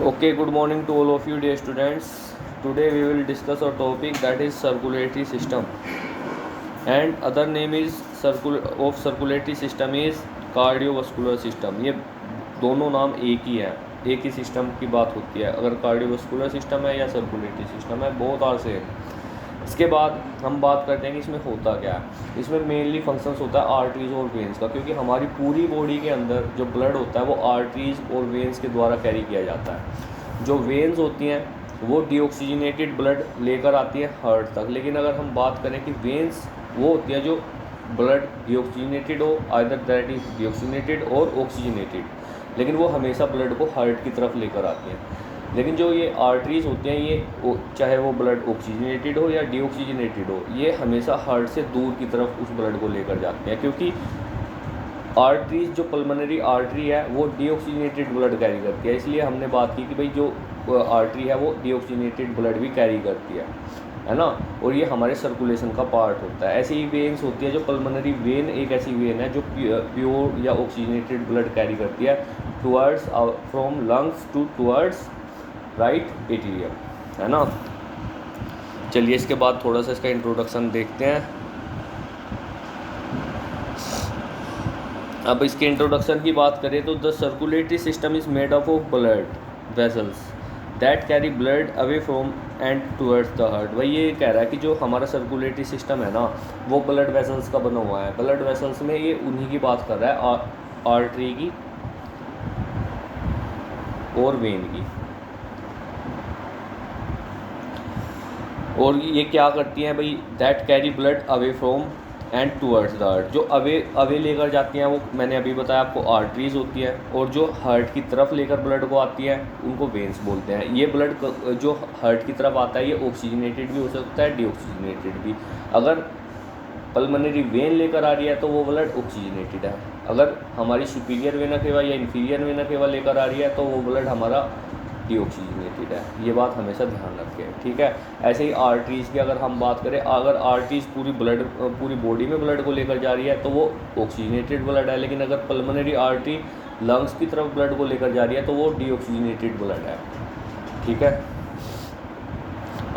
Okay, good morning to all of you, dear students. Today we will discuss a topic that is circulatory system, and other name is circulatory system is cardiovascular system. ये दोनों नाम एक ही है, एक ही system की बात होती है। अगर कार्डियोवास्कुलर सिस्टम है या सर्कुलेटरी सिस्टम है, बहुत आर से। इसके बाद हम बात करते हैं कि इसमें होता क्या है। इसमें मेनली फंक्शंस होता है आर्टरीज और वेंस का, क्योंकि हमारी पूरी बॉडी के अंदर जो ब्लड होता है वो आर्टरीज और वेंस के द्वारा कैरी किया जाता है। जो वेंस होती हैं वो डीऑक्सीजनेटेड ब्लड लेकर आती है हार्ट तक, लेकिन अगर हम बात करें कि वेंस वो होती है जो ब्लड डीऑक्सीजनेटेड हो, आइदर दैट इज डीऑक्सीजनेटेड और ऑक्सीजनेटेड, लेकिन वो हमेशा ब्लड को हार्ट की तरफ लेकर आती हैं। लेकिन जो ये आर्टरीज होती हैं, ये चाहे वो ब्लड ऑक्सीजनेटेड हो या डीऑक्सीजनेटेड हो, ये हमेशा हार्ट से दूर की तरफ उस ब्लड को लेकर जाते हैं, क्योंकि आर्टरीज जो पल्मोनरी आर्टरी है वो डीऑक्सीजनेटेड ब्लड कैरी करती है। इसलिए हमने बात की कि भाई जो आर्टरी है वो डीऑक्सीजनेटेड ब्लड भी कैरी करती है ना, और ये हमारे सर्कुलेशन का पार्ट होता है। ऐसे ही वेन्स होती है, जो पल्मोनरी वेन एक ऐसी वेन है जो प्योर या ऑक्सीजनेटेड ब्लड कैरी करती है towards from lungs towards right atrium, है ना। चलिए इसके बाद थोड़ा सा इसका इंट्रोडक्शन देखते हैं। अब इसके इंट्रोडक्शन की बात करें तो the circulatory system is made up of blood vessels that carry blood away from and towards the heart. भाई ये कह रहा है कि जो हमारा सर्कुलेटरी सिस्टम है ना वो ब्लड वेसल्स का बना हुआ है। ब्लड वेसल्स में ये उन्हीं की बात कर रहा है, आर्टरी की और वेन की। और ये क्या करती हैं भाई, that carry blood away from and towards the heart. जो अवे लेकर जाती हैं वो मैंने अभी बताया आपको आर्टरीज होती है, और जो हार्ट की तरफ लेकर ब्लड को आती है उनको वेन्स बोलते हैं। ये ब्लड जो हार्ट की तरफ आता है ये ऑक्सीजनेटेड भी हो सकता है, डीऑक्सीजनेटेड भी। अगर पल्मोनरी वेन लेकर आ रही है तो वो ब्लड ऑक्सीजनेटेड है। अगर हमारी सुपीरियर वेना केवा या इन्फीरियर वेना केवा लेकर आ रही है तो वो ब्लड हमारा डीऑक्सीजनेटेड है। ये बात हमेशा ध्यान रखें, ठीक है। ऐसे ही आर्टरीज़ की अगर हम बात करें, अगर आर्टरीज़ पूरी बॉडी में ब्लड को लेकर जा रही है तो वो ऑक्सीजनेटेड ब्लड है, लेकिन अगर पल्मोनरी आर्टरी लंग्स की तरफ ब्लड को लेकर जा रही है तो वो डीऑक्सीजनेटेड ब्लड है, ठीक है।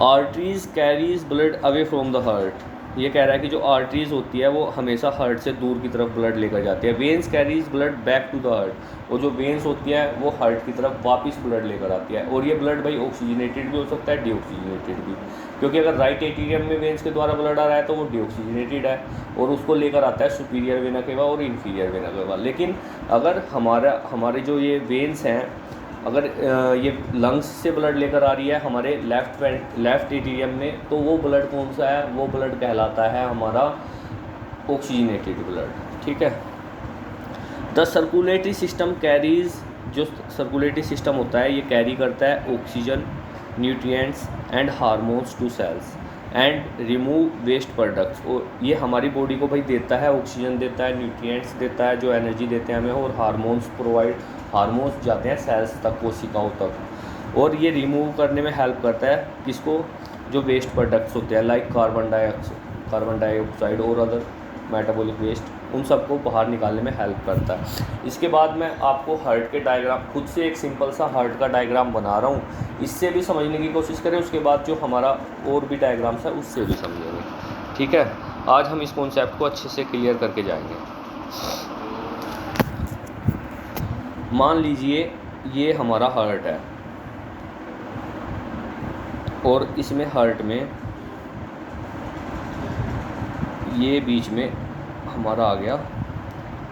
Arteries carries blood away from the heart. ये कह रहा है कि जो आर्टरीज होती है वो हमेशा हार्ट से दूर की तरफ ब्लड लेकर जाती है। Veins carries blood back to the heart, और जो वेन्स होती है वो हार्ट की तरफ वापस ब्लड लेकर आती है। और ये ब्लड भाई ऑक्सीजनेटेड भी हो सकता है, डीऑक्सीजनेटेड भी, क्योंकि अगर राइट एटीरियम में वेन्स के द्वारा ब्लड आ रहा है तो वो डीऑक्सीजनेटेड है और उसको लेकर आता है सुपीरियर वेना केवा और इन्फीरियर वेना केवा। लेकिन अगर हमारे जो ये वेन्स हैं, अगर ये लंग्स से ब्लड लेकर आ रही है हमारे लेफ़्ट एटीरियम में, तो वो ब्लड कौन सा है, वो ब्लड कहलाता है हमारा ऑक्सीजनेटेड ब्लड, ठीक है। द सर्कुलेटरी सिस्टम कैरीज, जो सर्कुलेटरी सिस्टम होता है ये कैरी करता है oxygen, nutrients and hormones to cells and remove waste products. और ये हमारी बॉडी को भाई देता है, ऑक्सीजन देता है, न्यूट्रिएंट्स देता है जो एनर्जी देते हैं हमें, और हार्मोन्स जाते हैं सेल्स तक, कोशिकाओं तक, और ये रिमूव करने में हेल्प करता है किसको, जो वेस्ट प्रोडक्ट्स होते हैं लाइक कार्बन डाइऑक्साइड और अदर मेटाबॉलिक वेस्ट, उन सबको बाहर निकालने में हेल्प करता है। इसके बाद मैं आपको हार्ट के डायग्राम खुद से एक सिंपल सा हार्ट का डायग्राम बना रहा हूँ, इससे भी समझने की कोशिश करें। उसके बाद जो हमारा और भी डायग्राम्स है उससे भी समझेंगे, ठीक है। आज हम इस कॉन्सेप्ट को अच्छे से क्लियर करके जाएंगे। मान लीजिए ये हमारा हार्ट है, और इसमें हार्ट में ये बीच में हमारा आ गया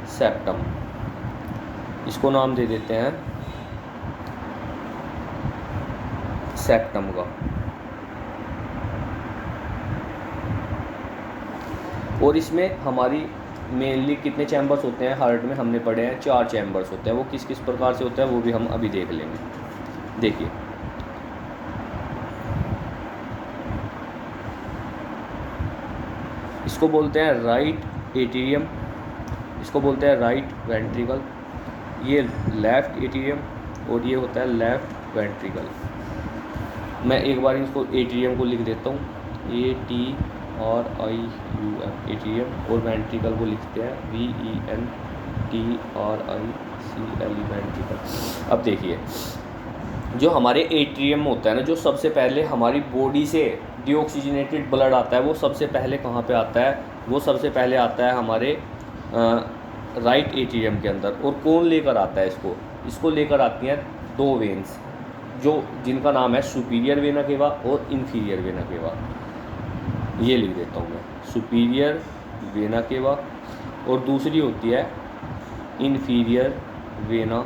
सेप्टम, इसको नाम दे देते हैं सेप्टम का। और इसमें हमारी मेनली कितने चैम्बर्स होते हैं हार्ट में, हमने पढ़े हैं 4 चैम्बर्स होते हैं। वो किस किस प्रकार से होता है वो भी हम अभी देख लेंगे। देखिए इसको बोलते हैं राइट एटीरियम, इसको बोलते हैं राइट वेंट्रिकल, ये लेफ़्ट एटीरियम, और ये होता है लेफ़्ट वेंट्रिकल। मैं एक बार इसको एटीरियम को लिख देता हूँ, ATRIUM एटीरियम, और वेंट्रिकल को लिखते हैं VENTRICLE वेंट्रिकल। अब देखिए जो हमारे एट्रियम होता है ना, जो सबसे पहले हमारी बॉडी से डीऑक्सीजनेटेड ब्लड आता है, वो सबसे पहले कहाँ पे आता है? वो सबसे पहले आता है हमारे राइट एट्रियम के अंदर। और कौन लेकर आता है इसको? इसको लेकर आती हैं दो वेन्स, जो जिनका नाम है सुपीरियर वेना केवा और इन्फीरियर वेना केवा। ये लिख देता हूँ मैं, सुपीरियर वेना केवा और दूसरी होती है इन्फीरियर वेना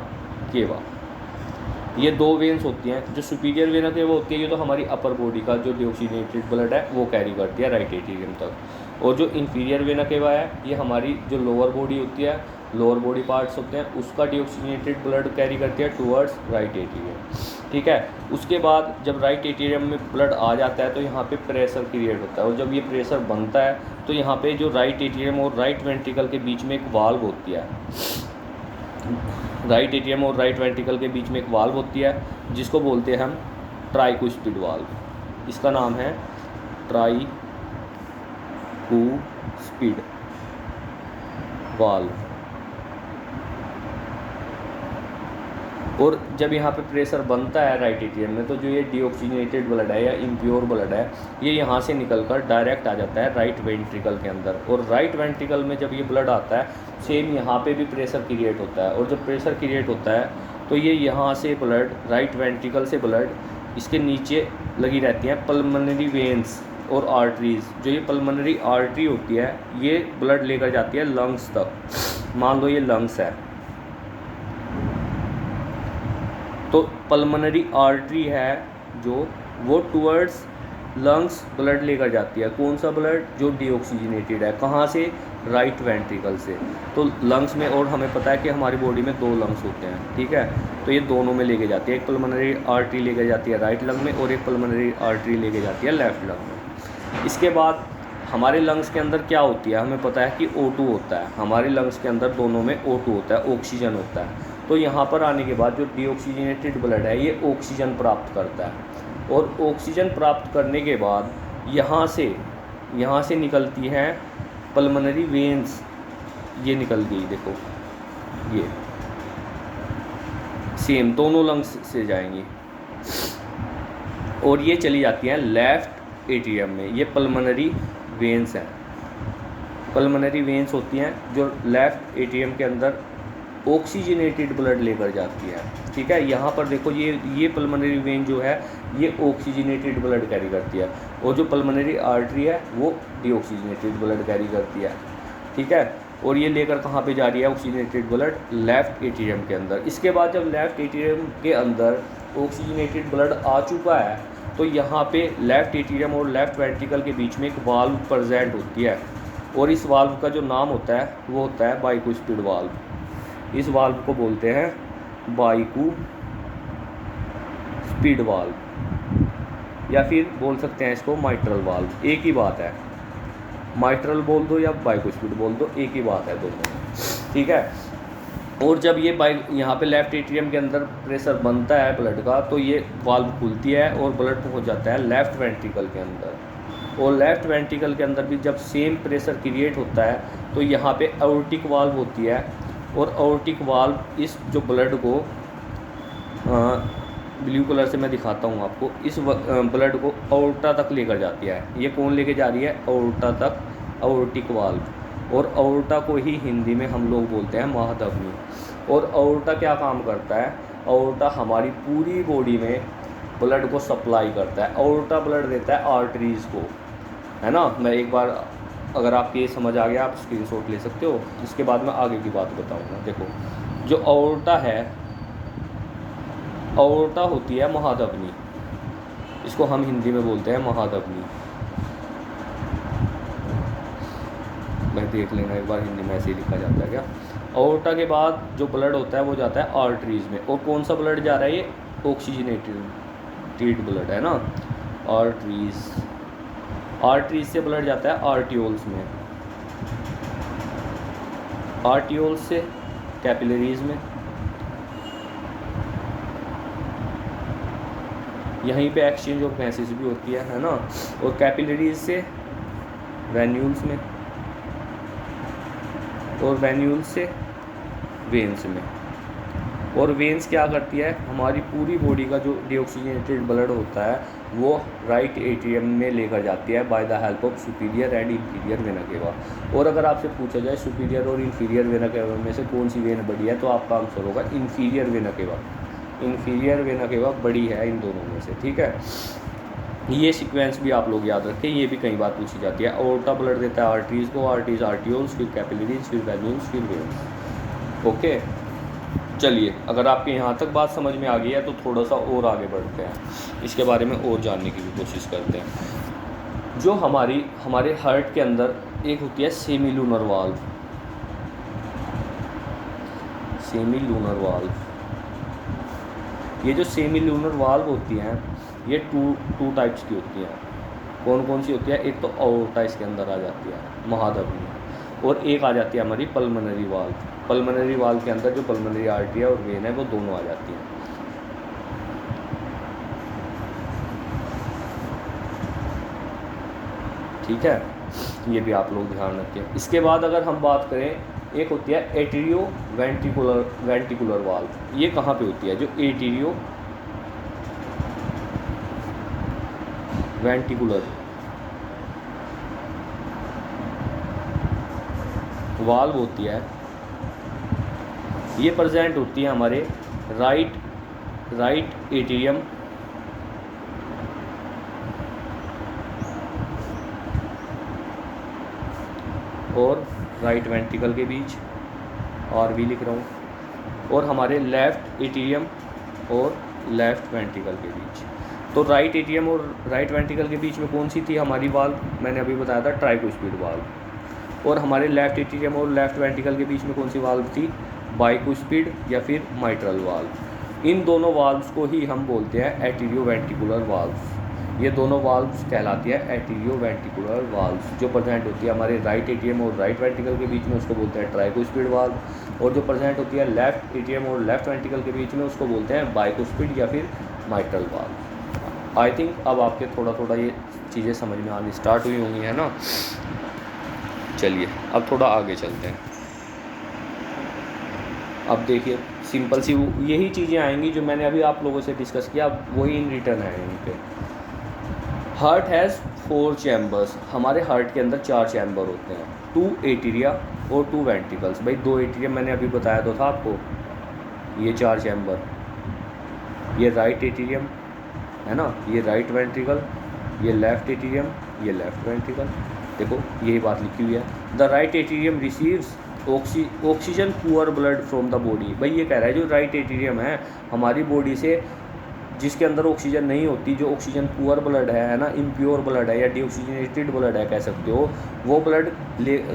केवा। ये दो वेन्स होती हैं। जो सुपीरियर वेना केवा होती है, ये तो हमारी अपर बॉडी का जो डीऑक्सीजनेटेड ब्लड है वो कैरी करती है राइट एट्रियम तक। और जो इन्फीरियर वेना केवा है, ये हमारी जो लोअर बॉडी होती है, लोअर बॉडी पार्ट्स होते हैं, उसका डीऑक्सीजनेटेड ब्लड कैरी करती है टूवर्ड्स राइट एट्रियम। ठीक है। उसके बाद जब राइट एट्रियम में ब्लड आ जाता है तो यहाँ पे प्रेशर क्रिएट होता है, और जब ये प्रेशर बनता है तो यहाँ पे जो राइट एट्रियम और राइट वेंट्रिकल के बीच में एक वाल्व होती है। राइट एट्रियम और राइट वेंट्रिकल के बीच में एक वाल्व होती है, जिसको बोलते हैं हम ट्राइकुस्पिड वाल्व। इसका नाम है ट्राइकुस्पिड वाल्व। और जब यहाँ पे प्रेशर बनता है राइट एट्रियम में, तो जो ये डीऑक्सीजनेटेड ब्लड है या इम्प्योर ब्लड है, ये यहाँ से निकलकर डायरेक्ट आ जाता है राइट वेंट्रिकल के अंदर। और राइट वेंट्रिकल में जब ये ब्लड आता है, सेम यहाँ पे भी प्रेशर क्रिएट होता है। और जब प्रेशर क्रिएट होता है तो ये यहाँ से ब्लड, राइट वेंट्रिकल से ब्लड इसके नीचे लगी रहती हैं पल्मोनरी वेन्स और आर्टरीज। जो ये पल्मोनरी आर्टरी होती है, ये ब्लड लेकर जाती है लंग्स तक। मान लो ये लंग्स है, तो पल्मोनरी आर्टरी है जो, वो टूवर्ड्स लंग्स ब्लड लेकर जाती है। कौन सा ब्लड? जो डीऑक्सीजनेटेड है। कहाँ से? राइट वेंट्रिकल से। तो लंग्स में, और हमें पता है कि हमारी बॉडी में दो लंग्स होते हैं, ठीक है, तो ये दोनों में लेके जाती है। एक पल्मोनरी आर्टरी लेके जाती है राइट लंग में, और एक पल्मोनरी आर्टरी लेके जाती है लेफ्ट लंग में। इसके बाद हमारे लंग्स के अंदर क्या होती है? हमें पता है कि O2 होता है। हमारे लंग्स के अंदर दोनों में O2 होता है, ऑक्सीजन होता है। तो यहाँ पर आने के बाद जो डीऑक्सीजनेटेड ब्लड है, ये ऑक्सीजन प्राप्त करता है। और ऑक्सीजन प्राप्त करने के बाद यहाँ से निकलती हैं पल्मोनरी वेन्स। ये निकल गई, देखो, ये सेम दोनों लंग्स से जाएंगी और ये चली जाती हैं लेफ्ट एट्रियम में। ये पल्मोनरी वेन्स हैं। पल्मोनरी वेन्स होती हैं जो लेफ्ट एट्रियम के अंदर ऑक्सीजनेटेड ब्लड लेकर जाती है। ठीक है, यहाँ पर देखो, ये पल्मोनरी वेन जो है, ये ऑक्सीजनेटेड ब्लड कैरी करती है, और जो पल्मोनरी आर्टरी है वो डीऑक्सीजनेटेड ब्लड कैरी करती है। ठीक है, और ये लेकर कहाँ पे जा रही है ऑक्सीजनेटेड ब्लड? लेफ्ट एट्रियम के अंदर। इसके बाद जब लेफ्ट एट्रियम के अंदर ऑक्सीजनेटेड ब्लड आ चुका है, तो यहाँ पे लेफ्ट एट्रियम और लेफ्ट वेंट्रिकल के बीच में एक वाल्व प्रेजेंट होती है, और इस वाल्व का जो नाम होता है वो होता है बाइकुस्पिड वाल्व। इस वाल्व को बोलते हैं बाइकुस्पिड वाल्व, या फिर बोल सकते हैं इसको माइट्रल वाल्व। एक ही बात है, माइट्रल बोल दो या बाइकुस्पिड बोल दो, एक ही बात है दोनों। ठीक है, और जब ये यहाँ पे लेफ्ट एट्रियम के अंदर प्रेशर बनता है ब्लड का, तो ये वाल्व खुलती है और ब्लड पहुँच जाता है लेफ्ट वेंट्रिकल के अंदर। और लेफ्ट वेंट्रिकल के अंदर भी जब सेम प्रेशर क्रिएट होता है, तो यहाँ पे एओर्टिक वाल्व होती है, और एओर्टिक वाल्व इस जो ब्लड को, ब्लू कलर से मैं दिखाता हूँ आपको, इस ब्लड को एओर्टा तक लेकर जाती है। ये कौन लेके जा रही है? एओर्टा तक, एओर्टिक वाल्व। और एओर्टा को ही हिंदी में हम लोग बोलते हैं महाधमनी। और एओर्टा क्या काम करता है? एओर्टा हमारी पूरी बॉडी में ब्लड को सप्लाई करता है। एओर्टा ब्लड देता है आर्टरीज़ को, है ना। मैं एक बार, अगर आपके ये समझ आ गया, आप स्क्रीनशॉट ले सकते हो, इसके बाद मैं आगे की बात बताऊंगा। देखो, जो एओर्टा है, एओर्टा होती है महाधमनी, इसको हम हिंदी में बोलते हैं महाधमनी। मैं देख लेना एक बार, हिंदी में ऐसे ही लिखा जाता है क्या। एओर्टा के बाद जो ब्लड होता है वो जाता है आर्टरीज़ में। और कौन सा ब्लड जा रहा है? ये ऑक्सीजनेटेड ब्लड है ना, आर्टरीज़। आर्टरीज से ब्लड जाता है आर्टियोल्स में, आर्टियोल्स से कैपिलरीज में, यहीं पे एक्सचेंज ऑफ गैसेस भी होती है ना। और कैपिलरीज से वेन्यूल्स में, और वेन्यूल्स से वेन्स में। और वेंस क्या करती है, हमारी पूरी बॉडी का जो डीऑक्सीजनेटेड ब्लड होता है वो राइट एट्रियम में लेकर जाती है by the help of superior and inferior vena cava. और अगर आपसे पूछा जाए सुपीरियर और इंफीरियर वेना केवा में से कौन सी वेन बड़ी है, तो आपका आंसर होगा inferior vena cava. Inferior vena cava बड़ी है इन दोनों में से, ठीक है। ये सीक्वेंस भी आप लोग याद रखें, ये भी कई बार पूछी जाती है। अओर्टा ब्लड देता है आर्टरीज को, आर्टरीज आर्टियोल्स, फिर कैपिलरीज, फिर वेन्यूल्स, फिर वेन्स। ओके, चलिए अगर आपके यहाँ तक बात समझ में आ गई है तो थोड़ा सा और आगे बढ़ते हैं, इसके बारे में और जानने की भी कोशिश करते हैं। जो हमारे हार्ट के अंदर एक होती है semi lunar valve. Semi lunar valve, ये जो सेमी लूनर वाल्व होती हैं ये टू टाइप्स की होती हैं। कौन कौन सी होती है, एक तो अओर्टा इसके अंदर आ जाती है, महाधमनी, और एक आ जाती है हमारी पल्मोनरी वाल्व। पल्मोनरी वाल्व के अंदर जो पल्मोनरी आर्टरी है और वेन है वो दोनों आ जाती हैं। ठीक है, ये भी आप लोग ध्यान रखें। इसके बाद अगर हम बात करें, एक होती है एटीरियो वेंट्रिकुलर वाल्व। ये कहाँ पे होती है, जो एटीरियो वेंट्रिकुलर वाल्व होती है, ये प्रेजेंट होती है हमारे राइट एट्रियम और राइट वेंट्रिकल के बीच, और भी लिख रहा हूँ, और हमारे लेफ्ट एट्रियम और लेफ्ट वेंट्रिकल के बीच। तो राइट एट्रियम और राइट वेंट्रिकल के बीच में कौन सी थी हमारी वाल्व, मैंने अभी बताया था ट्राइकोस्पिड वाल्व। और हमारे लेफ्ट एट्रियम और लेफ्ट वेंट्रिकल के बीच में कौन सी वाल्व थी, बाइकोस्पिड या फिर माइट्रल वाल्व। इन दोनों वाल्व्स को ही हम बोलते हैं एटीरियो वेंट्रिकुलर वाल्व्स। ये दोनों वाल्व्स कहलाती है एटीरियो वेंट्रिकुलर वाल्व्स। जो प्रेजेंट होती है हमारे राइट एट्रियम और राइट वेंट्रिकल के बीच में उसको बोलते हैं ट्राइकोस्पिड वाल्व, और जो प्रेजेंट होती है लेफ्ट एट्रियम और लेफ्ट वेंट्रिकल के बीच में उसको बोलते हैं बाइकोस्पिड या फिर माइट्रल वाल्व। आई थिंक अब आपके थोड़ा थोड़ा ये चीज़ें समझ में आनी स्टार्ट हुई होंगी, है ना। चलिए अब थोड़ा आगे चलते हैं। अब देखिए सिंपल सी यही चीज़ें आएंगी जो मैंने अभी आप लोगों से डिस्कस किया, अब वही इन रिटर्न है यहीं पे। Heart has 4 chambers. हमारे हार्ट के अंदर 4 चैम्बर होते हैं, 2 एटीरिया और 2 वेंट्रिकल्स। भाई 2 एटीरियम मैंने अभी बताया तो था आपको, ये 4 चैम्बर, ये राइट एटीरियम है ना, ये राइट वेंट्रिकल, ये लेफ्ट एटीरियम, ये लेफ्ट वेंट्रिकल। देखो यही बात लिखी हुई है, the right atrium receives oxygen poor blood from the body. भाई ये कह रहा है जो राइट एटीरियम है हमारी बॉडी से, जिसके अंदर ऑक्सीजन नहीं होती, जो ऑक्सीजन पुअर ब्लड है ना, इम्प्योर ब्लड है या डीऑक्सीजनेटेड ब्लड है कह सकते हो, वो ब्लड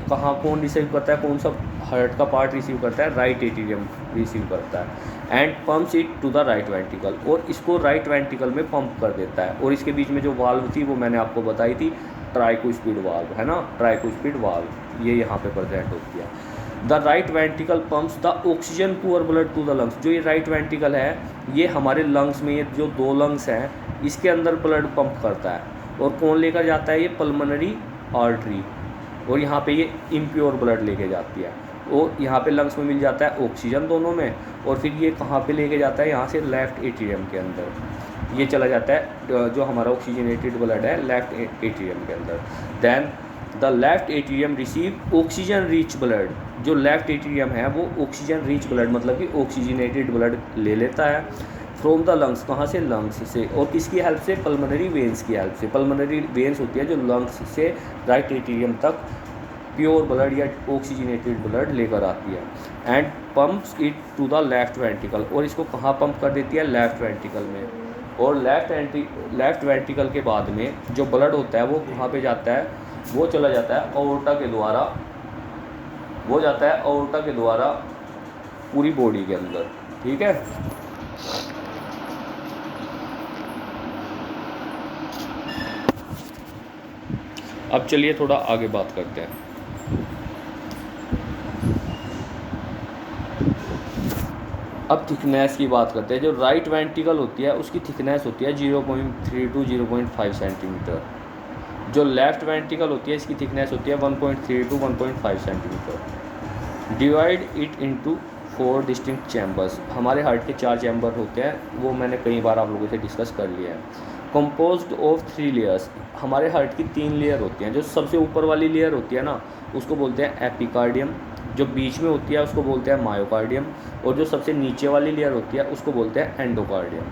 कौन रिसीव करता है, कौन सा हार्ट का पार्ट रिसीव करता है, राइट एटीरियम रिसीव करता है, and pumps it to the right ventricle, और इसको राइट वेंट्रिकल में पंप कर देता है। और इसके बीच में जो वाल्व थी वो मैंने आपको बताई थी, ट्राइकोस्पिड वाल्व है ना, ट्राइकोस्पिड वाल्व ये यहाँ पे प्रेजेंट होती है। The right ventricle pumps the oxygen poor blood to the lungs. जो ये राइट वेंट्रिकल है ये हमारे लंग्स में, ये जो 2 लंग्स हैं इसके अंदर ब्लड पंप करता है, और कौन लेकर जाता है, ये पल्मोनरी आर्टरी, और यहाँ पे ये इम्प्योर ब्लड लेके जाती है, और यहाँ पे लंग्स में मिल जाता है ऑक्सीजन दोनों में, और फिर ये कहाँ पे लेके जाता है, यहाँ से लेफ्ट एट्रियम के अंदर ये चला जाता है, जो हमारा ऑक्सीजनेटेड ब्लड है लेफ्ट एट्रियम के अंदर। Then the left atrium receive oxygen rich blood. जो लेफ्ट एट्रियम है वो ऑक्सीजन रिच ब्लड मतलब कि ऑक्सीजनेटेड ब्लड ले लेता है फ्रॉम द लंग्स। कहाँ से, लंग्स से, और किसकी हेल्प से, पल्मोनरी वेन्स की हेल्प से। पल्मोनरी वेन्स होती है जो लंग्स से राइट एट्रियम तक प्योर ब्लड या ऑक्सीजनेटेड ब्लड लेकर आती है, and pumps it to the left ventricle, और इसको कहाँ पंप कर देती है, लेफ्ट वेंट्रिकल में। और लेफ्ट वेंट्रिकल के बाद में जो ब्लड होता है वो कहाँ पे जाता है, वो चला जाता है अओर्टा के द्वारा, वो जाता है अओर्टा के द्वारा पूरी बॉडी के अंदर, ठीक है। अब चलिए थोड़ा आगे बात करते हैं। अब थिकनेस की बात करते हैं। जो राइट वेंट्रिकल होती है उसकी थिकनेस होती है 0.3 to 0.5 सेंटीमीटर। जो लेफ्ट वेंट्रिकल होती है इसकी थिकनेस होती है 1.3 to 1.5 centimetre. Divide it into 4 distinct chambers, हमारे हार्ट के 4 चैम्बर होते हैं, वो मैंने कई बार आप लोगों से डिस्कस कर लिया है। कंपोज्ड ऑफ 3 लेयर्स, हमारे हार्ट की 3 लेयर होती हैं। जो सबसे ऊपर वाली लेयर होती है ना, उसको बोलते हैं एपिकार्डियम, जो बीच में होती है उसको बोलते हैं मायोकार्डियम, और जो सबसे नीचे वाली लेयर होती है उसको बोलते हैं एंडोकार्डियम,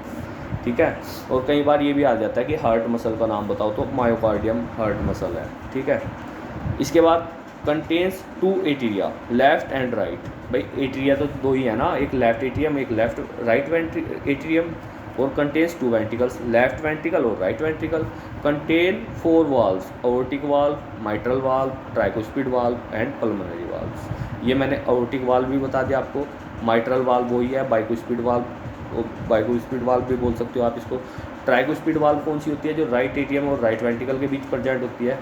ठीक है। और कई बार ये भी आ जाता है कि हार्ट मसल का नाम बताओ, तो मायोकार्डियम हार्ट मसल है, ठीक है। इसके बाद कंटेन्स 2 एटीरिया, लेफ्ट एंड राइट। भाई एटीरिया तो 2 ही है ना, एक लेफ्ट एटीरियम, एक लेफ्ट राइट एटीरियम, और कंटेन्स 2 वेंट्रिकल्स, लेफ्ट वेंट्रिकल और right ventricle. Contain 4 valves, aortic valve, mitral valve, tricuspid valve and pulmonary valves. ये मैंने अओर्टिक वाल्व भी बता दिया आपको, माइट्रल वाल्व वही है, बाइकोस्पिड वाल्व, बाइकोस्पिड वाल्व भी बोल सकते हो आप इसको। ट्राइकोस्पिड वाल्व कौन सी होती है? जो राइट एटीरियम और राइट वेंट्रिकल के बीच प्रेजेंट होती है।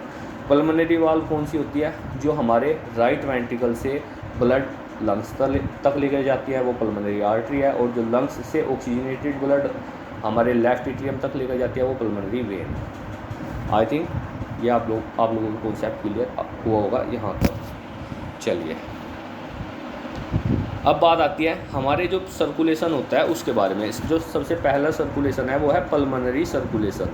पल्मोनरी वाल्व कौन सी होती है? जो हमारे राइट वेंट्रिकल से ब्लड लंग्स तक लेकर जाती है, वो पल्मोनरी आर्टरी है। और जो लंग्स से ऑक्सीजनेटेड ब्लड हमारे लेफ्ट एट्रियम तक लेकर जाती है, वो पल्मोनरी वेन। आई थिंक ये आप लोगों को कॉन्सेप्ट क्लियर हुआ होगा यहाँ तक। चलिए अब बात आती है हमारे जो सर्कुलेशन होता है उसके बारे में। जो सबसे पहला सर्कुलेशन है वो है पल्मोनरी सर्कुलेशन।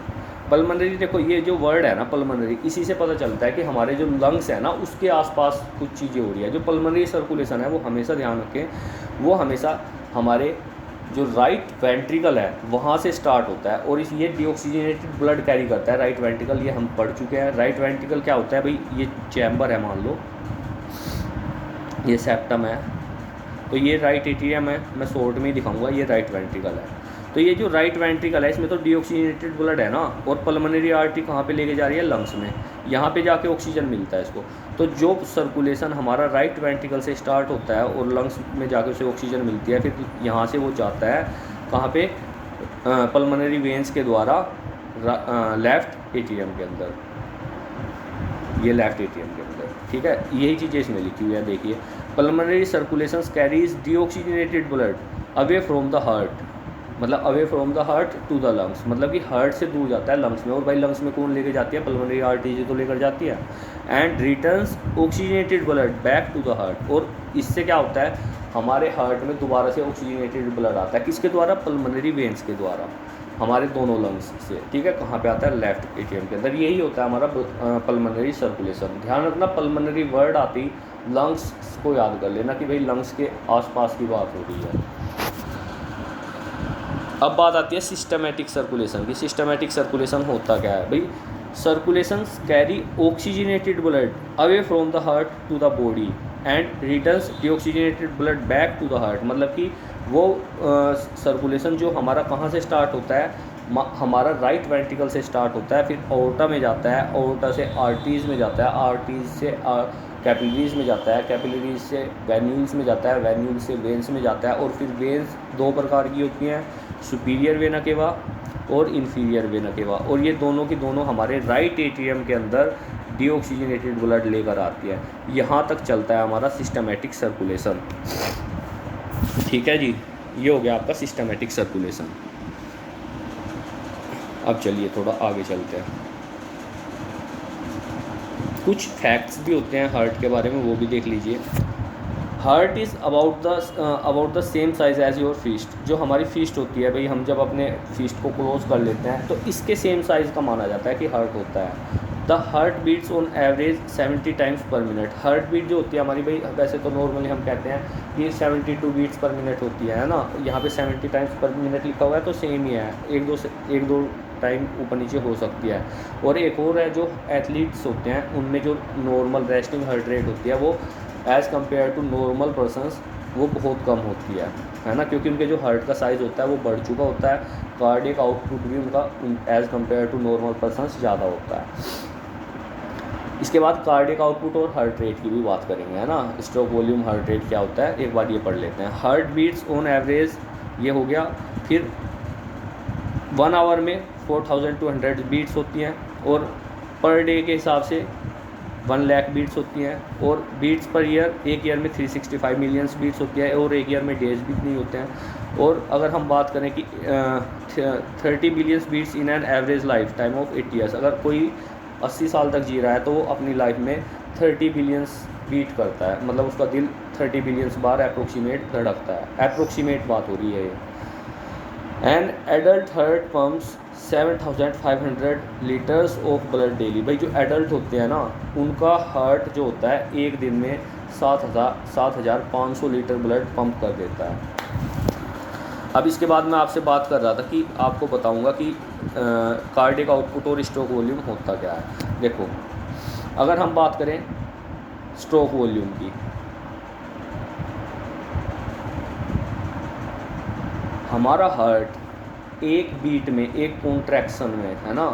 पल्मोनरी, देखो ये जो वर्ड है ना पल्मोनरी, इसी से पता चलता है कि हमारे जो लंग्स है ना उसके आसपास कुछ चीज़ें हो रही है। जो पल्मोनरी सर्कुलेशन है वो हमेशा ध्यान रखें, वो हमेशा हमारे जो राइट वेंट्रिकल है वहाँ से स्टार्ट होता है, और इस ये डीऑक्सीजनेटेड ब्लड कैरी करता है राइट वेंट्रिकल। ये हम पढ़ चुके हैं। राइट वेंट्रिकल क्या होता है भाई? ये चैम्बर है, मान लो ये सेप्टम है, तो ये राइट एट्रियम है, मैं शॉर्ट में ही दिखाऊंगा, ये राइट वेंट्रिकल है। तो ये जो राइट वेंट्रिकल है इसमें तो डीऑक्सीजनेटेड ब्लड है ना, और पल्मोनरी आर्टरी कहाँ पे लेके जा रही है? लंग्स में, यहाँ पे जाके ऑक्सीजन मिलता है इसको। तो जो सर्कुलेशन हमारा राइट वेंट्रिकल से स्टार्ट होता है और लंग्स में जाके उसे ऑक्सीजन मिलती है, फिर यहाँ से वो जाता है कहाँ पे? पल्मोनरी वेंस के द्वारा लेफ्ट एट्रियम के अंदर, ये लेफ्ट एट्रियम के अंदर, ठीक है। यही चीज़ें इसमें लिखी हुई है, देखिए। Pulmonary circulation carries deoxygenated blood away from the heart, मतलब away from the heart to the lungs, मतलब कि हार्ट से दूर जाता है लंग्स में। और भाई लंग्स में कौन लेकर जाती है? पल्मोनरी आर्टरी तो लेकर जाती है। And returns oxygenated blood back to the heart, और इससे क्या होता है? हमारे हार्ट में दोबारा से ऑक्सीजनेटेड ब्लड आता है, किसके द्वारा? पल्मोनरी वेन्स के द्वारा, हमारे दोनों लंग्स से, ठीक है। कहाँ पे आता है? लेफ्ट एट्रियम के अंदर। यही होता है हमारा पल्मोनरी सर्कुलेशन। ध्यान रखना, पल्मोनरी वर्ड आती लंग्स को याद कर लेना कि भाई लंग्स के आसपास की बात हो रही है। अब बात आती है सिस्टमैटिक सर्कुलेशन की। सिस्टमैटिक सर्कुलेशन होता क्या है भाई? Circulation carry oxygenated blood away from the heart to the body and returns deoxygenated blood back to the heart, मतलब कि वो सर्कुलेशन जो हमारा कहाँ से स्टार्ट होता है? हमारा राइट वेंट्रिकल से स्टार्ट होता है, फिर ओर्टा में जाता है, ओर्टा से आर्टरीज में जाता है, आर्टरीज से कैपिलरीज में जाता है, कैपिलरीज से वेन्यूल्स में जाता है, वेन्यूल से वेन्स में जाता है। और फिर वेन्स 2 प्रकार की होती हैं, सुपीरियर वेना केवा और इन्फीरियर वेना केवा, और ये दोनों की दोनों हमारे राइट एट्रियम के अंदर डीऑक्सीजनेटेड ब्लड लेकर आती है। यहाँ तक चलता है हमारा सिस्टमैटिक सर्कुलेशन, ठीक है जी। ये हो गया आपका सिस्टमैटिक सर्कुलेशन। अब चलिए थोड़ा आगे चलते हैं। कुछ फैक्ट्स भी होते हैं हार्ट के बारे में, वो भी देख लीजिए। Heart is about the same size as your fist. जो हमारी फिस्ट होती है भाई, हम जब अपने फिस्ट को क्लोज कर लेते हैं तो इसके सेम साइज़ का माना जाता है कि हार्ट होता है। The heart beats on average 70 times per minute. Heart beat जो होती है हमारी भाई, वैसे तो नॉर्मली हम कहते हैं कि 72 बीट्स पर मिनट होती है ना, यहाँ पे 70 टाइम्स पर मिनट लिखा हुआ है, तो सेम ही है, एक दो टाइम ऊपर नीचे हो सकती है। और एक और है, जो एथलीट्स होते हैं उनमें जो नॉर्मल रेस्टिंग हार्ट रेट होती है वो as compare to normal persons वो बहुत कम होती है ना, क्योंकि उनके जो हार्ट का साइज़ होता है वो बढ़ चुका होता है। कार्डियक आउटपुट भी उनका as compare to normal persons ज़्यादा होता है। इसके बाद कार्डियक आउटपुट और हार्ट रेट की भी बात करेंगे, है ना। स्ट्रोक वॉल्यूम हार्ट रेट क्या होता है, एक बार ये पढ़ लेते हैं। हार्ट बीट्स ऑन एवरेज, ये हो गया। फिर 1 आवर में 4200 बीट्स होती हैं, और पर डे के हिसाब से 1 लाख बीट्स होती हैं। और बीट्स पर ईयर, एक ईयर में 365 मिलियंस बीट्स होती है, और एक ईयर में डेज भी नहीं होते हैं। और अगर हम बात करें कि 30 billions beats in an average life time of 80 years, अगर कोई 80 साल तक जी रहा है तो वो अपनी लाइफ में 30 बिलियंस बीट करता है, मतलब उसका दिल 30 बिलियंस बार अप्रोक्सीमेट धड़कता है। अप्रोक्सीमेट बात हो रही है ये। An adult heart pumps 7500 litres of blood daily. भाई जो एडल्ट होते हैं ना, उनका हार्ट जो होता है एक दिन में 7500 लीटर ब्लड पंप कर देता है। अब इसके बाद मैं आपसे बात कर रहा था कि आपको बताऊंगा कि कार्डियक आउटपुट और स्ट्रोक वॉल्यूम होता क्या है। देखो, अगर हम बात करें स्ट्रोक वॉल्यूम की, हमारा हार्ट एक बीट में, एक कॉन्ट्रैक्शन में, है ना,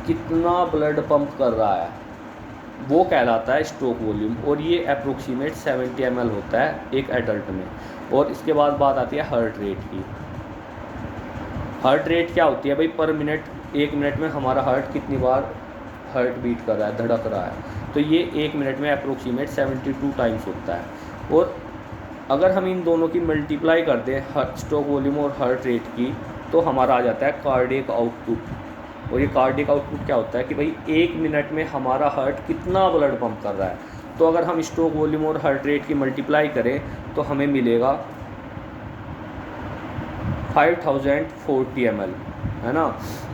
कितना ब्लड पंप कर रहा है, वो कहलाता है स्ट्रोक वॉल्यूम। और ये अप्रोक्सीमेट 70 ml होता है एक एडल्ट में। और इसके बाद बात आती है हार्ट रेट की। हार्ट रेट क्या होती है भाई? पर मिनट, एक मिनट में हमारा हार्ट कितनी बार हार्ट बीट कर रहा है, धड़क रहा है। तो ये एक मिनट में अप्रोक्सीमेट 72 टाइम्स होता है। और अगर हम इन दोनों की मल्टीप्लाई कर दें, स्ट्रोक वॉल्यूम और हार्ट रेट की, तो हमारा आ जाता है कार्डियक आउटपुट। और ये कार्डियक आउटपुट क्या होता है कि भाई एक मिनट में हमारा हार्ट कितना ब्लड पंप कर रहा है। तो अगर हम स्ट्रोक वॉल्यूम और हार्ट रेट की मल्टीप्लाई करें तो हमें मिलेगा 5040 ml, है ना।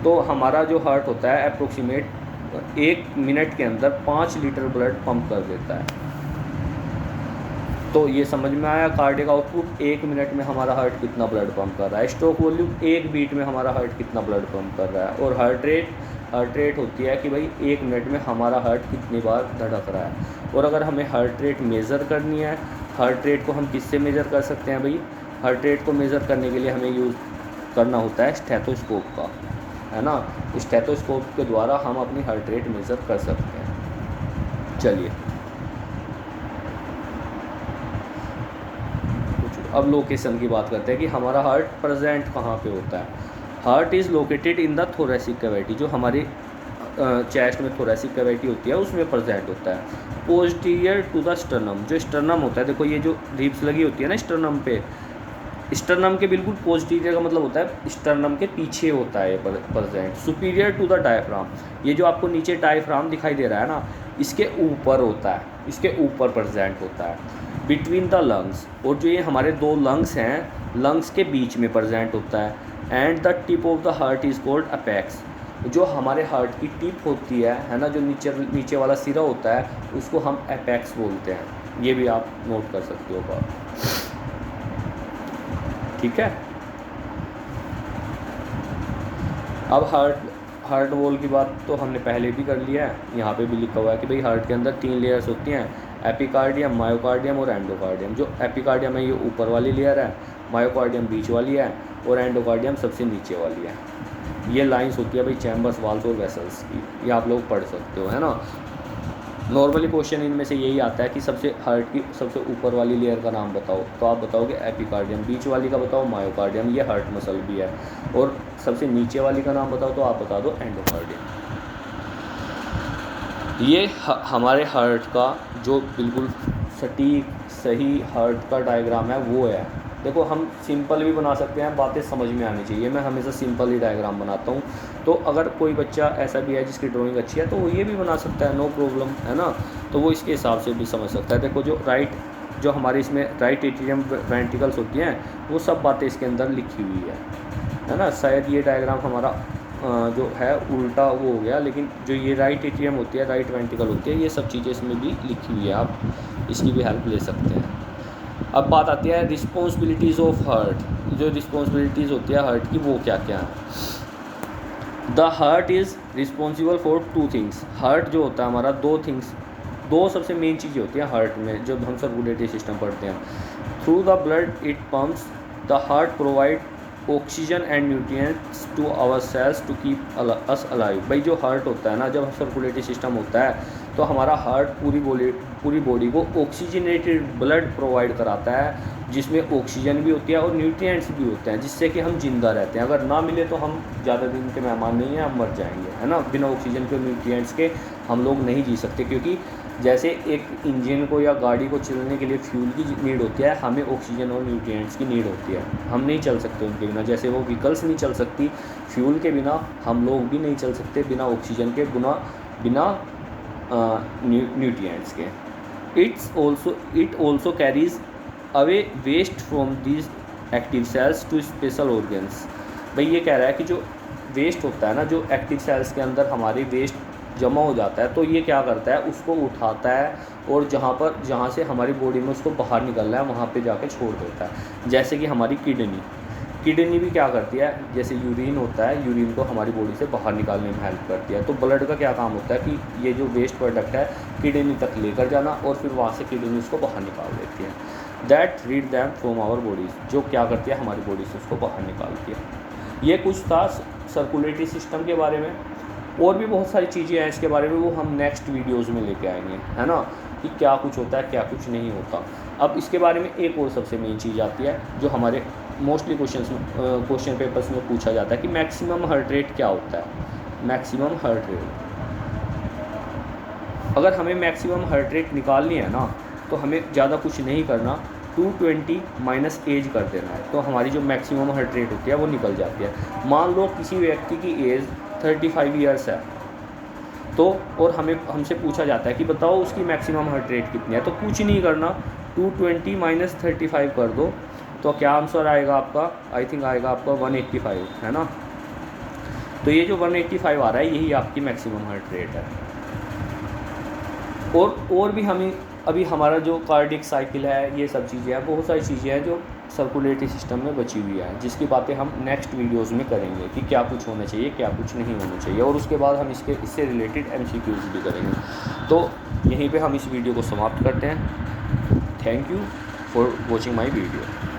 तो हमारा जो हार्ट होता है अप्रोक्सीमेट एक मिनट के अंदर 5 लीटर ब्लड पंप कर देता है। तो ये समझ में आया कार्डियक आउटपुट एक मिनट में हमारा हार्ट कितना ब्लड पंप कर रहा है, स्ट्रोक वॉल्यूम एक बीट में हमारा हार्ट कितना ब्लड पंप कर रहा है, और हार्ट रेट होती है कि भाई एक मिनट में हमारा हार्ट कितनी बार धड़क रहा है। और अगर हमें हार्ट रेट मेज़र करनी है, हार्ट रेट को हम किससे मेज़र कर सकते हैं भाई? हार्ट रेट को मेज़र करने के लिए हमें यूज़ करना होता है स्टेथोस्कोप का, है ना। स्टेथोस्कोप के द्वारा हम अपनी हार्ट रेट मेज़र कर सकते हैं। चलिए, अब लोकेशन की बात करते हैं कि हमारा हार्ट प्रेजेंट कहाँ पे होता है। Heart is located in the thoracic cavity, जो हमारी चेस्ट में थोरेसिक कैविटी होती है उसमें प्रेजेंट होता है। पोस्टीरियर टू द स्टर्नम, जो स्टर्नम होता है, देखो ये जो रिब्स लगी होती है ना स्टर्नम पे, स्टर्नम के बिल्कुल पोस्टीरियर का मतलब होता है स्टर्नम के पीछे होता है present. Superior to the diaphragm, ये जो आपको नीचे डायफ्राम दिखाई दे रहा है ना, इसके ऊपर होता है, इसके ऊपर प्रेजेंट होता है। बिटवीन द लंग्स, और जो ये हमारे दो लंग्स हैं, लंग्स के बीच में प्रेजेंट होता है। And the tip of the heart is called apex, जो हमारे हार्ट की टिप होती है ना, जो नीचे वाला सिरा होता है, उसको हम अपेक्स बोलते हैं। ये भी आप नोट कर सकते हो बात, ठीक है। अब हार्ट वॉल की बात तो हमने पहले भी कर लिया है, यहाँ पे भी लिखा हुआ है कि भाई हार्ट के अंदर 3 लेयर्स होती हैं, एपिकार्डियम, मायोकार्डियम और एंडोकार्डियम। जो एपिकार्डियम है ये ऊपर वाली लेयर है, मायोकार्डियम बीच वाली है, और एंडोकार्डियम सबसे नीचे वाली है। ये लाइंस होती है भाई चैम्बर्स, वाल्स और वेसल्स की, ये आप लोग पढ़ सकते हो, है ना। नॉर्मली क्वेश्चन इनमें से यही आता है कि हार्ट की सबसे ऊपर वाली लेयर का नाम बताओ, तो आप बताओगे एपिकार्डियम, बीच वाली का बताओ मायोकार्डियम, ये हार्ट मसल भी है, और सबसे नीचे वाली का नाम बताओ तो आप बता दो एंडोकार्डियम। ये हमारे हार्ट का जो बिल्कुल सटीक सही हार्ट का डायग्राम है वो है। देखो हम सिंपल भी बना सकते हैं, बातें समझ में आनी चाहिए, मैं हमेशा सिंपल ही डायग्राम बनाता हूँ। तो अगर कोई बच्चा ऐसा भी है जिसकी ड्राइंग अच्छी है तो वो ये भी बना सकता है, नो प्रॉब्लम, है ना। तो वो इसके हिसाब से भी समझ सकता है। देखो जो हमारे इसमें राइट एट्रियम वेंट्रिकल्स होती हैं, वो सब बातें इसके अंदर लिखी हुई है ना। शायद ये डायग्राम हमारा जो है उल्टा वो हो गया, लेकिन जो ये राइट एट्रियम होती है, राइट वेंट्रिकल होती है, ये सब चीज़ें इसमें भी लिखी हुई है, आप इसकी भी हेल्प ले सकते हैं। अब बात आती है रिस्पॉन्सिबिलिटीज़ ऑफ हार्ट। जो रिस्पॉन्सिबिलिटीज़ होती है हार्ट की वो क्या क्या है? The heart is responsible for 2 things. Heart जो होता है हमारा दो सबसे मेन चीज़ें होती हैं हार्ट में, जब हम सर्कुलेटरी सिस्टम पढ़ते हैं। Through the blood it pumps, the heart provide oxygen and nutrients to our cells to keep us alive. भाई जो हार्ट होता है ना, जब सर्कुलेटरी सिस्टम होता है तो हमारा हार्ट पूरी बॉडी को ऑक्सीजनेटेड ब्लड प्रोवाइड कराता है, जिसमें ऑक्सीजन भी होती है और न्यूट्रिएंट्स भी होते हैं, जिससे कि हम जिंदा रहते हैं। अगर ना मिले तो हम ज़्यादा दिन के मेहमान नहीं हैं, हम मर जाएंगे, है ना। बिना ऑक्सीजन के, न्यूट्रिएंट्स के हम लोग नहीं जी सकते, क्योंकि जैसे एक इंजन को या गाड़ी को चलने के लिए फ्यूल की नीड होती है, हमें ऑक्सीजन और न्यूट्रिएंट्स की नीड होती है। हम नहीं चल सकते उनके बिना, जैसे वो व्हीकल्स नहीं चल सकती फ्यूल के बिना, हम लोग भी नहीं चल सकते बिना ऑक्सीजन के, बिना बिना न्यूट्रिएंट्स के। It also carries away waste from these active cells to special organs. भाई ये कह रहा है कि जो वेस्ट होता है ना, जो एक्टिव सेल्स के अंदर हमारे वेस्ट जमा हो जाता है, तो ये क्या करता है, उसको उठाता है और जहाँ से हमारी बॉडी में उसको बाहर निकलना है वहाँ पे जाके छोड़ देता है। जैसे कि हमारी किडनी भी क्या करती है, जैसे यूरिन होता है, यूरिन को हमारी बॉडी से बाहर निकालने में हेल्प करती है। तो ब्लड का क्या काम होता है कि ये जो वेस्ट प्रोडक्ट है किडनी तक लेकर जाना और फिर वहाँ से किडनी उसको बाहर निकाल देती है। That rid them from our bodies, जो क्या करती है हमारी बॉडी से उसको बाहर निकालती है। ये कुछ था सर्कुलेटरी सिस्टम के बारे में। और भी बहुत सारी चीज़ें हैं इसके बारे में, वो हम नेक्स्ट वीडियोज़ में लेके आएंगे, है ना, कि क्या कुछ होता है क्या कुछ नहीं होता। अब इसके बारे में एक और सबसे मेन चीज़ आती है जो हमारे मोस्टली क्वेश्चन पेपर्स में पूछा जाता है कि मैक्सिमम हार्ट रेट क्या होता है। मैक्सिमम हार्ट रेट, अगर हमें मैक्सिमम हार्ट रेट निकालनी है ना, तो हमें ज़्यादा कुछ नहीं करना, 220 माइनस एज कर देना है, तो हमारी जो मैक्सिमम हार्ट रेट होती है वो निकल जाती है। मान लो किसी व्यक्ति की एज 35 ईयर्स है, तो और हमसे पूछा जाता है कि बताओ उसकी मैक्सिमम हार्ट रेट कितनी है, तो कुछ नहीं करना, 220 माइनस 35 कर दो, तो क्या आंसर आएगा आपका, आई थिंक आएगा आपका 185, है ना। तो ये जो 185 आ रहा है यही आपकी मैक्सिमम हार्ट रेट है। और भी हमें अभी हमारा जो कार्डियक साइकिल है, ये सब चीज़ें हैं, बहुत सारी चीज़ें हैं जो सर्कुलेटरी सिस्टम में बची हुई है, जिसकी बातें हम नेक्स्ट वीडियोस में करेंगे कि क्या कुछ होना चाहिए क्या कुछ नहीं होना चाहिए, और उसके बाद हम इससे रिलेटेड MCQs भी करेंगे। तो यहीं पे हम इस वीडियो को समाप्त करते हैं। Thank you for watching my video.